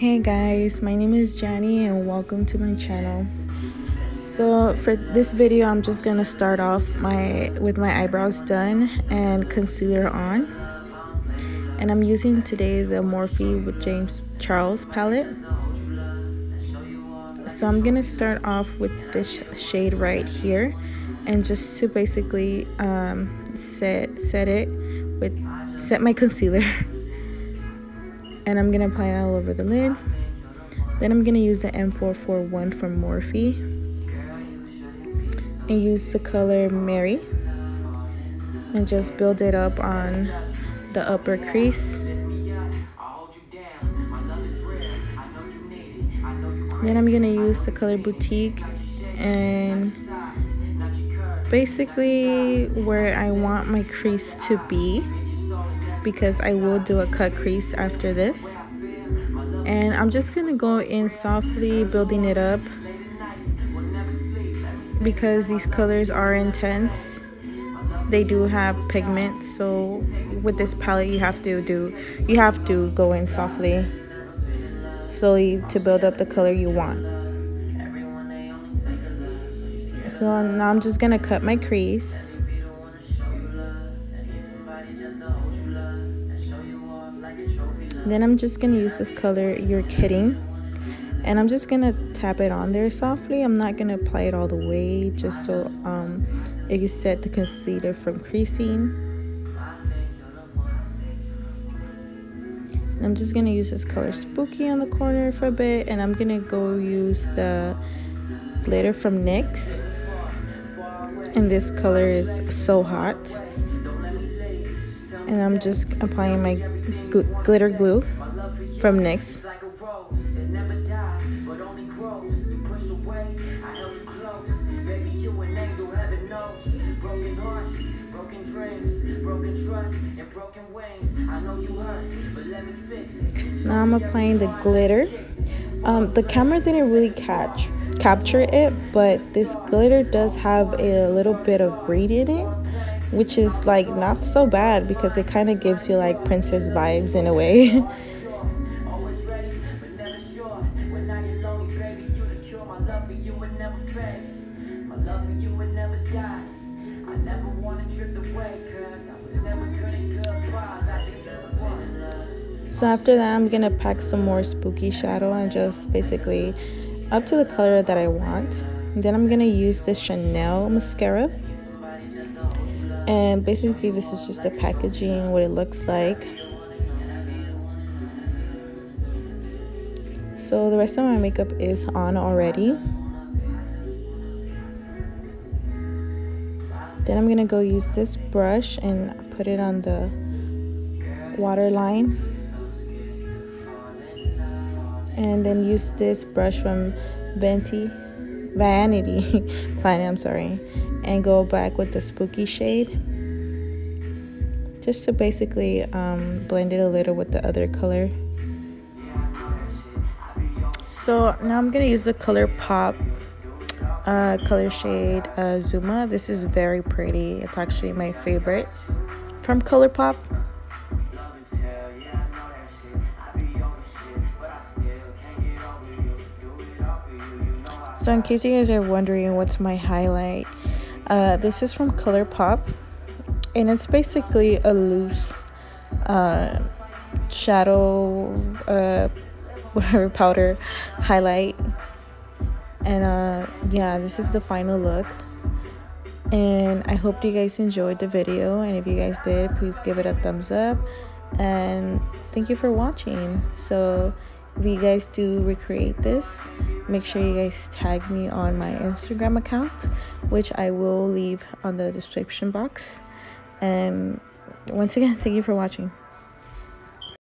Hey guys, my name is Jani and welcome to my channel. So for this video, I'm just gonna start off with my eyebrows done and concealer on. And I'm using today the Morphe with James Charles palette. So I'm gonna start off with this shade right here, and just to basically set my concealer. And I'm gonna apply it all over the lid. Then I'm gonna use the M441 from Morphe and use the color Mary and just build it up on the upper crease. Then I'm gonna use the color Boutique and basically where I want my crease to be, because I will do a cut crease after this. And I'm just gonna go in softly, building it up, because these colors are intense. They do have pigment, so with this palette you have to go in softly, slowly, to build up the color you want. So now I'm just gonna cut my crease. Then I'm just gonna use this color You're Kidding, and I'm just gonna tap it on there softly. I'm not gonna apply it all the way, just so it can set the concealer from creasing. And I'm just gonna use this color Spooky on the corner for a bit, and I'm gonna go use the glitter from NYX, and this color is So Hot. And I'm just applying my glitter glue from NYX. Now I'm applying the glitter. The camera didn't really capture it, but this glitter does have a little bit of green in it, which is like not so bad, because it kind of gives you like princess vibes in a way. So after that, I'm gonna pack some more Spooky shadow and just basically up to the color that I want. And then I'm gonna use the Chanel mascara. And basically this is just the packaging, what it looks like. So the rest of my makeup is on already. Then I'm gonna go use this brush and put it on the waterline, and then use this brush from Vanity Planet, and go back with the Spooky shade, just to basically blend it a little with the other color. So now I'm gonna use the color Pop color shade Zuma. This is very pretty. It's actually my favorite from ColourPop. So in case you guys are wondering what's my highlight, this is from ColourPop, and it's basically a loose shadow whatever powder highlight. And yeah, this is the final look, and I hope you guys enjoyed the video, and if you guys did, please give it a thumbs up, and thank you for watching. So if you guys do recreate this, make sure you guys tag me on my Instagram account, which I will leave on the description box. And once again, thank you for watching.